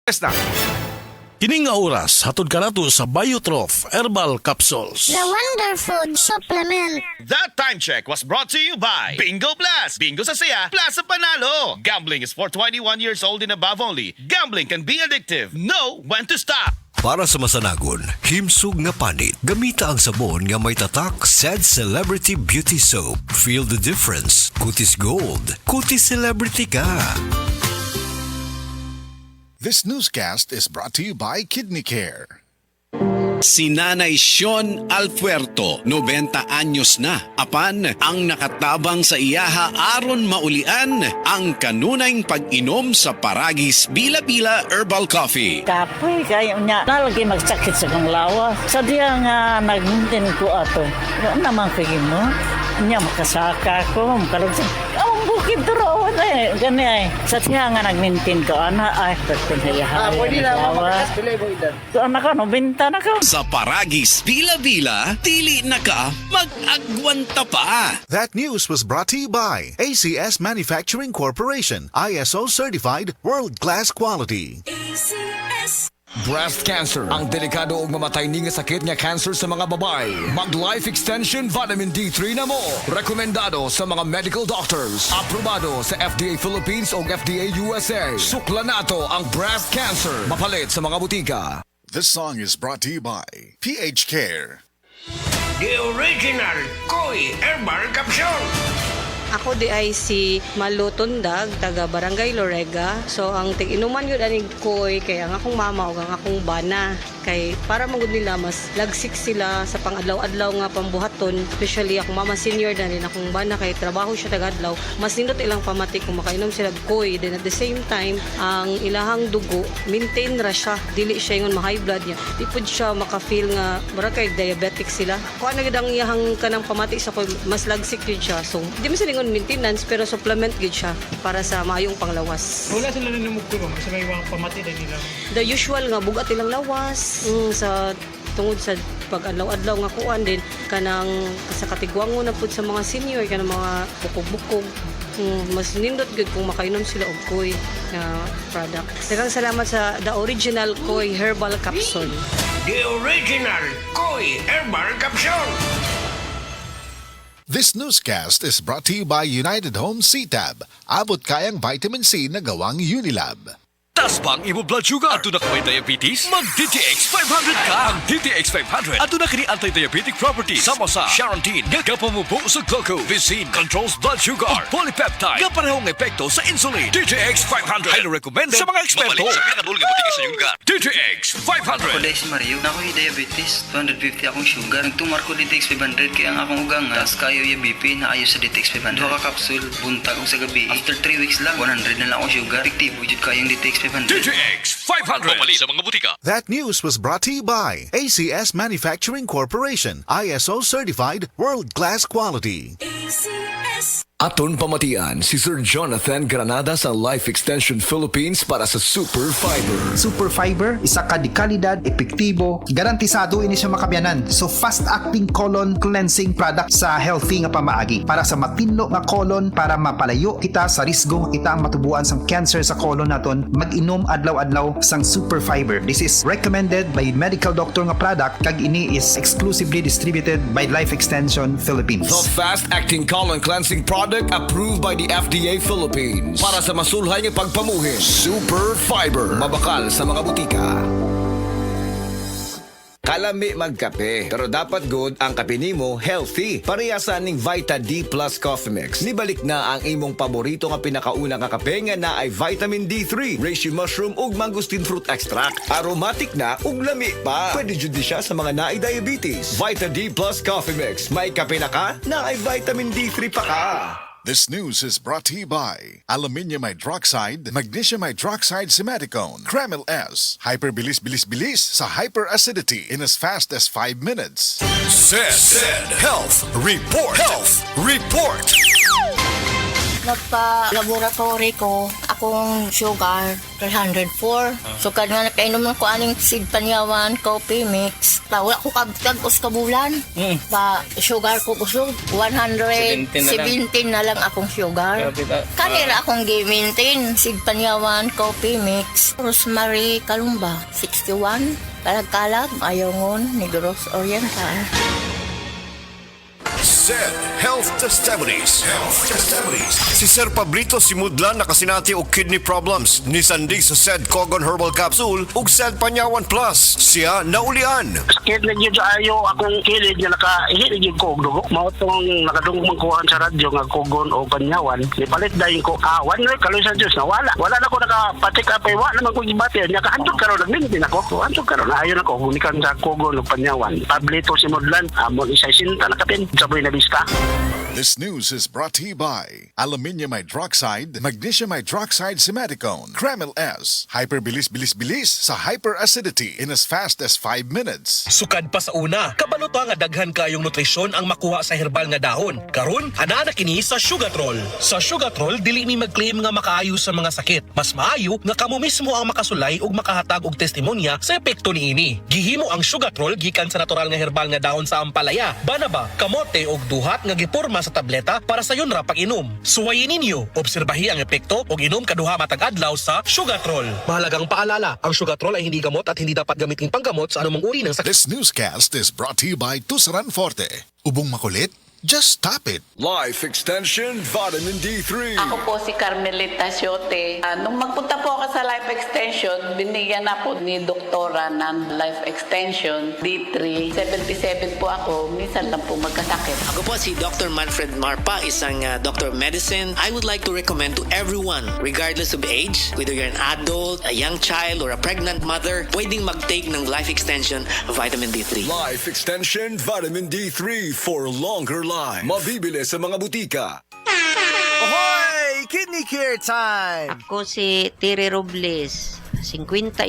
Na. Kining nga oras, hatod ka nato sa Biotrof Herbal Capsules. The Wonder Food Supplement. That time check was brought to you by Bingo Plus. Bingo sa saya, plus sa panalo. Gambling is for 21 years old and above only. Gambling can be addictive. Know when to stop. Para sa masanagon, himsog nga panit. Gamita ang sabon nga may tatak said Celebrity Beauty Soap. Feel the difference. Kutis Gold. Kutis Celebrity ka. This newscast is brought to you by Kidney Care. Si Nanay Sean Alpuerto, 90 anyos na. Apan, ang nakatabang sa iyaha aron maulian ang kanunayng pag-inom sa Paragis Bila-Bila Herbal Coffee. Kapoy kayo niya. Nalagi magsakit sa kong lawa. Sadya nga nag-maintain ko ato. Ano naman kayo mo? Niya makasaka ko. Makalagsan. Ang bukid turo eh. Gani ay. Sadya nga nag-maintain ko. Ana ay. Pwede lang. So anak ko, binta na ko. Sa Paragis Bila-Bila, dili na ka mag-agwanta pa. That news was brought to you by ACS Manufacturing Corporation, ISO certified world-class quality. Breast cancer, ang delikado ug mamatay ni nga sakit nga cancer sa mga babae. Mag Life Extension Vitamin D3 na mo. Rekomendado sa mga medical doctors. Aprobado sa FDA Philippines ug FDA USA. Sukla nato ang breast cancer. Mapalit sa mga butika. This song is brought to you by PH Care. The original Koi Herbal Capsule. Ako di ay si Malu Tundag, taga Barangay Lorega. So ang tig-inuman yun aning koy, kaya ang akong mama o ang akong bana. Kay para magud nila mas lagsik sila sa pang-adlaw-adlaw nga pambuhaton. Especially akong mama senior na rin akong bana kay trabaho siya taga-adlaw. Mas nindot ilang pamati kung makainom sila koy. Then at the same time, ang ilahang dugo, maintain ra siya. Dili siya yung ma-high blood niya. Di pud siya maka-feel nga mura kay diabetic sila. Kung ano gid ang iyahang kanang pamati sa koy, mas lagsik yun siya. So di man sila maintenance pero supplement gid siya para sa maayong panglawas. Wala sila rin namugkulong sa may mga pamati na nila. The usual nga bugat ilang lawas sa tungod sa pag-adlaw-adlaw nga kuan din kanang sa katigwango na pud sa mga senior kanang mga bukog-bukog. Mas nindot gud kung makainom sila og koy na product. Daghang salamat sa The Original Koi Herbal Capsule. The original Koi Herbal Capsule. This newscast is brought to you by United Home C-Tab. Abot kayang vitamin C na gawang Unilab. Tas bang imo blood sugar? Ato na may diabetes? Mag DTX 500 ka! Ang DTX 500 ato na kini anti-diabetic properties. Sama sa Charantine, nga kapamubo sa glucose, Vicine controls blood sugar, ug polypeptide, nga parehong epekto sa insulin. DTX 500 highly recommended sa mga eksperto. Sa pinakadulong nga butika sa iyong lugar. DTX 500. Ako si Mario, ako'y diabetes, 250 akong sugar. Nagtumar ko DTX 500 kaya ang akong ugang tas kayo yung BP na ayo sa DTX 500. Duha ka kapsul, buntag o sa gabi. After 3 weeks lang, 100 na lang akong sugar. Efektibo jud kayong DTX 500. DTX 500. Mamali sa mga butika. That news was brought to you by ACS Manufacturing Corporation, ISO certified world-class quality. Aton pamatian si Sir Jonathan Granada sa Life Extension Philippines para sa Super Fiber. Super Fiber, isa ka di kalidad, epektibo, garantisado ini siya makabiyanan. So fast-acting colon cleansing product sa healthy nga pamaagi para sa matinlo nga colon para mapalayo kita sa risgo kita ang matubuan sang cancer sa colon naton. Mag-inom adlaw-adlaw sang Super Fiber. This is recommended by medical doctor nga product kag ini is exclusively distributed by Life Extension Philippines. The fast-acting colon cleansing product approved by the FDA Philippines para sa masulhay nga pagpamuhin. Super Fiber, mabakal sa mga butika. Kalami magkape, pero dapat good ang kape nimo healthy. Parehasan ning Vita D Plus Coffee Mix. Nibalik na ang imong paborito nga pinakauna nga kape nga na ay vitamin D3, reishi mushroom ug mangosteen fruit extract. Aromatic na ug lami pa. Pwede jud siya sa mga naay diabetes. Vita D Plus Coffee Mix. May kape na ka, na ay vitamin D3 pa ka. This news is brought to you by Aluminium Hydroxide, Magnesium Hydroxide Simaticone, Kremil S, Hyperbilis Bilis Bilis sa hyperacidity in as fast as 5 minutes. Said Health Report. Health Report. Nagpa-laboratory ko, akong sugar 304. So kad nga nakainom ko aning Sid Panyawan coffee mix. Wala ko kabtag-os ka bulan. Ba sugar ko kusog 117 na lang akong sugar. Kanira akong gi-maintain Sid Panyawan coffee mix. Rosemary Kalumba 61. Kalag-kalag ayaw ngon Negros Oriental. SED Health Testimonies. Si Sir Pablito Simudlan nakasinati og kidney problems ni Sandig sa SED Cogon Herbal Capsule ug SED Panyawan Plus. Siya naulian. Sakit na yun ayo akong kilid nga nakahilig yung kog dugo. Mao tong nakadungog magkuhan sa radyo nga Cogon o Panyawan. Nipalit dahin ko, one week kaloy sa Diyos na wala. Wala na ko nakapatik apay, wala naman ko gibati. Nakahantog karon nagmintin ako. Hantog karon ayon ako hunikan sa Cogon o Panyawan. Pablito Simudlan, amon isa sinta nakapin. Saboy na vista. This news is brought to you by Aluminium Hydroxide, Magnesium Hydroxide Simaticone, Kremil S, Hyperbilis-bilis-bilis sa hyperacidity in as fast as 5 minutes. Sukad pa sa una, kabaluto nga daghan kayong nutrisyon ang makuha sa herbal nga dahon. Karon, ana na kini sa Sugatrol. Sa Sugatrol, dili mi mag-claim nga makaayo sa mga sakit. Mas maayo nga kamo mismo ang makasulay ug makahatag og testimonya sa epekto niini. Gihimo ang Sugatrol gikan sa natural nga herbal nga dahon sa ampalaya, banaba, kamote ug duhat nga giporma sa tableta para sa yun ra pag-inom. Suwayin ninyo, obserbahi ang epekto ug inom kaduha matag adlaw sa Sugatrol. Mahalagang paalala, ang Sugatrol ay hindi gamot at hindi dapat gamitin panggamot sa anumang uri ng sakit. This newscast is brought to you by Tusaran Forte. Ubong makulit? Just stop it. Life Extension Vitamin D3. Ako po si Carmelita Siote. Nung magpunta po ako sa Life Extension, binigyan na po ni doktora ng Life Extension D3. 77 po ako, minsan lang po magkasakit. Ako po si Dr. Manfred Marpa, isang Dr. Medicine. I would like to recommend to everyone, regardless of age, whether you're an adult, a young child, or a pregnant mother, pwedeng mag-take ng Life Extension Vitamin D3. Life Extension Vitamin D3 for longer life. Mabibili sa mga butika. Ahoy! Kidney Care time! Ako si Tere Robles, 59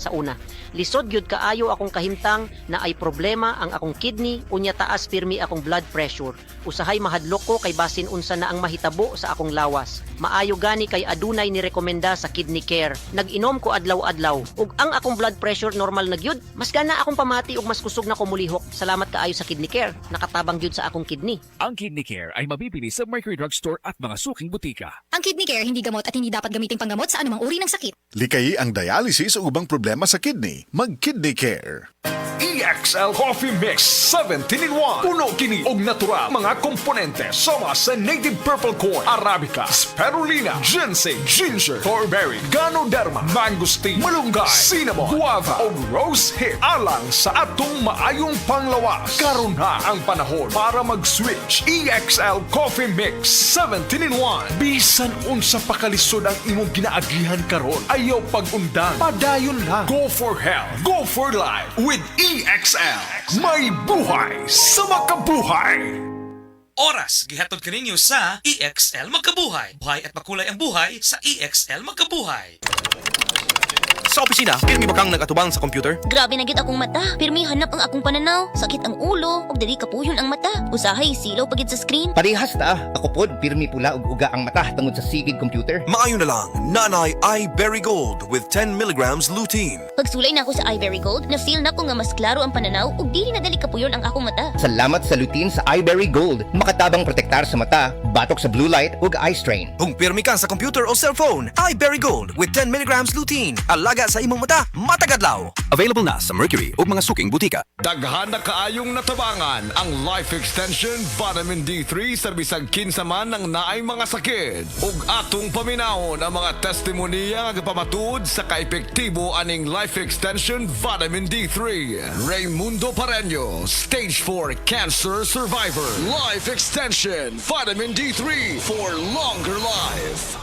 sa una. Lisod gyud kaayo akong kahimtang na ay problema ang akong kidney unya taas pirmi akong blood pressure. Usahay mahadlok ko kay basin unsa na ang mahitabo sa akong lawas. Maayo gani kay adunay ni rekomenda sa Kidney Care. Nag-inom ko adlaw-adlaw ug ang akong blood pressure normal na gyud. Mas gana akong pamati ug mas kusog na ko mulihok. Salamat kaayo sa Kidney Care. Nakatabang gyud sa akong kidney. Ang Kidney Care ay mabibili sa Mercury Drugstore at mga suking butika. Ang Kidney Care hindi gamot at hindi dapat gamitin panggamot sa anumang uri ng sakit. Likayi ang dialysis o ubang problema sa kidney. Mag-Kidney Care. EXL Coffee Mix 17-in-1. Puno kini og natural mga komponente sama sa native purple corn, arabica, spirulina, ginseng, ginger, thornberry, ganoderma, mangosteen, malunggay, cinnamon, guava ug rose hip alang sa atong maayong panglawas. Karon na ang panahon para mag-switch. EXL Coffee Mix 17-in-1. Bisan unsa pa kalisod ang imong ginaagihan karon, ayaw pag-undang. Padayon lang. Go for health. Go for life with EXL. May buhay sa makabuhay. Oras, gihatod kaninyo sa EXL Magkabuhay. Buhay at makulay ang buhay sa EXL Magkabuhay. Sa opisina, pirmi ba kang nag-atubang sa computer? Grabe na gyud akong mata. Pirmi hanap ang akong pananaw. Sakit ang ulo, ug dili kapuyon ang mata. Usahay silaw pagid sa screen. Parehas ta. Ako pod pirmi pula ug uga ang mata tungod sa sigid computer. Maayo na lang, Nanay iBerry Gold with 10 milligrams lutein. Pagsulay na ako sa iBerry Gold, na-feel na ko nga mas klaro ang pananaw ug dili na dali kapuyon ang akong mata. Salamat sa lutein sa iBerry Gold. Makatabang protektar sa mata, batok sa blue light ug eye strain. Kung pirmi ka sa computer o cellphone, iBerry Gold with 10 milligrams lutein. Alaga sa imong mata, matagadlaw. Available na sa Mercury ug mga suking butika. Daghan na kaayong natabangan ang Life Extension Vitamin D3 sa bisag kinsa man ang naay mga sakit. Ug atong paminawon ang mga testimonya nga pamatud sa kaepektibo aning Life Extension Vitamin D3. Raymundo Pareño, Stage 4 Cancer Survivor. Life Extension Vitamin D3 for longer life.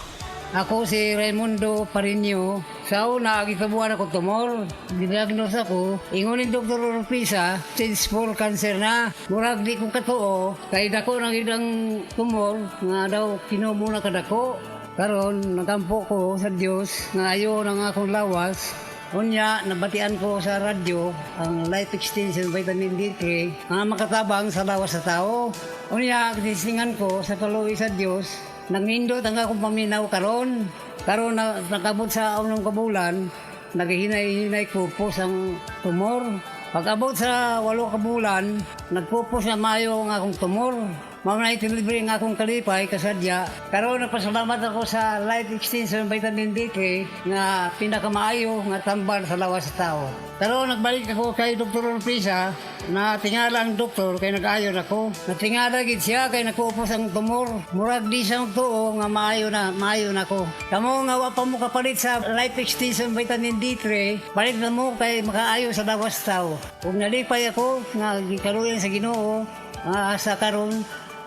Ako si Raimundo Pareño. Sa una, gikabuhan ako tumor. Didiagnose ako. Ingunin Dr. Urpisa, stage 4 cancer na. Murag di kong katuo. Kaya dako na gidang tumor. Nga daw kinumo na kadako. Karon, nagampo ko sa Diyos. Nga ayo ng akong lawas. Unya, nabatian ko sa radyo ang Life Extension Vitamin D3 nga makatabang sa lawas sa tao. Unya, tisingan ko sa kaluwi sa Diyos Nangindot ang akong paminaw karon. Karon na nakabot sa unang kabulan, naghihinay-hinay pupos ang tumor. Pag-abot sa 8 kabulan, nagpupos na mayo ang akong tumor. Mga itilibre ang akong kalipay, kasadya. Karon nagpasalamat ako sa Life Extension Vitamin D3 nga pinakamaayo nga tambal sa lawas sa tao. Karon nagbalik ako kay Dr. Orpisa na tingala ang doktor kay nag-ayon ako. Natingala gid siya kay nakuupos ang tumor. Murag di siyang tuo nga maayo na ko. Kamo nga wa pa mo kapalit sa Life Extension Vitamin D3, balik na mo kay makaayo sa lawas sa tao. Kung nalipay ako nga gikaluyan sa Ginoo, nga asa karon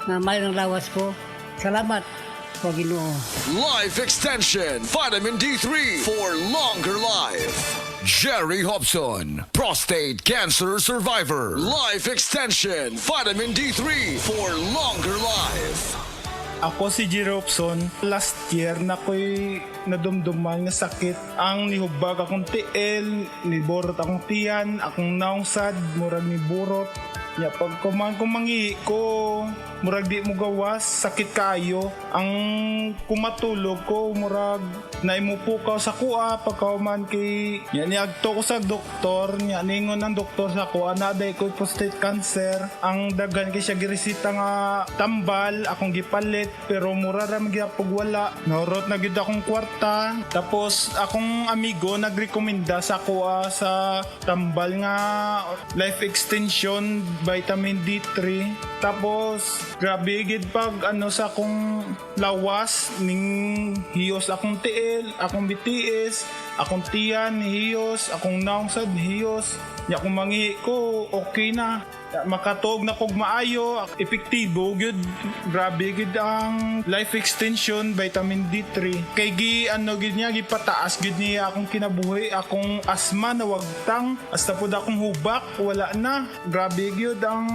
na mayroong lawas ko. Salamat po Ginoo. Life Extension Vitamin D3 for longer life. Jerry Hobson, prostate cancer survivor. Life Extension Vitamin D3 for longer life. Ako si Jerry Hobson. Last year na ko'y nadumduman nga sakit. Ang nihubag akong tiil, niborot akong tiyan, akong naungsad, murag ni burot. Ya, pag kumangi ko, murag di mo gawas, sakit kayo. Ang kumatulog ko, murag naimupukaw sa kuha, pagkauman kay niagto ko sa doktor, ningon ng doktor sa kuha, naday ko prostate cancer. Ang daghan kay siya giresita nga tambal, akong gipalit, pero mura ra magyapog wala. Norot na gid akong kwarta. Tapos akong amigo nagrekomenda sa kuha sa tambal nga Life Extension Vitamin D3. Tapos grabe gid pag sa akong lawas ning hiyos akong tiil, akong bitiis, akong tiyan hiyos, akong naungsad hiyos. Ya kung mangihi ko okay na. Makatuog na kog maayo, epektibo gyud. Grabe gyud ang Life Extension Vitamin D3. Kay gid niya gipataas gyud niya akong kinabuhi, akong asma na wagtang, hasta pud akong hubak wala na. Grabe gyud ang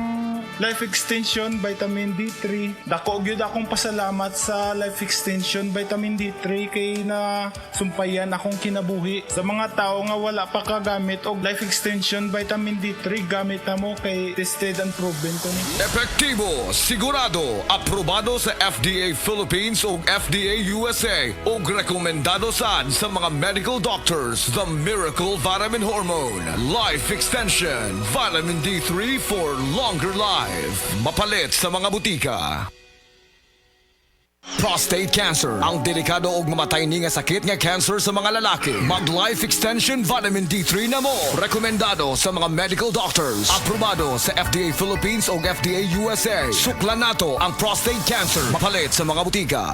Life Extension Vitamin D3. Dako gyud akong pasalamat sa Life Extension Vitamin D3 kay na sumpayan akong kinabuhi. Sa mga tao nga wala pa kagamit og Life Extension Vitamin D3, gamit na mo kay tested and proven ko ni. Epektibo, sigurado, aprobado sa FDA Philippines o FDA USA o rekomendado sa mga medical doctors. The Miracle Vitamin Hormone, Life Extension, Vitamin D3 for longer life. Mapalit sa mga butika. Prostate cancer, ang delikado ug mamatay ni nga sakit nga cancer sa mga lalaki. Mag Life Extension Vitamin D3 na mo. Rekomendado sa mga medical doctors. Aprobado sa FDA Philippines o FDA USA. Suklan nato ang prostate cancer. Mapalit sa mga butika.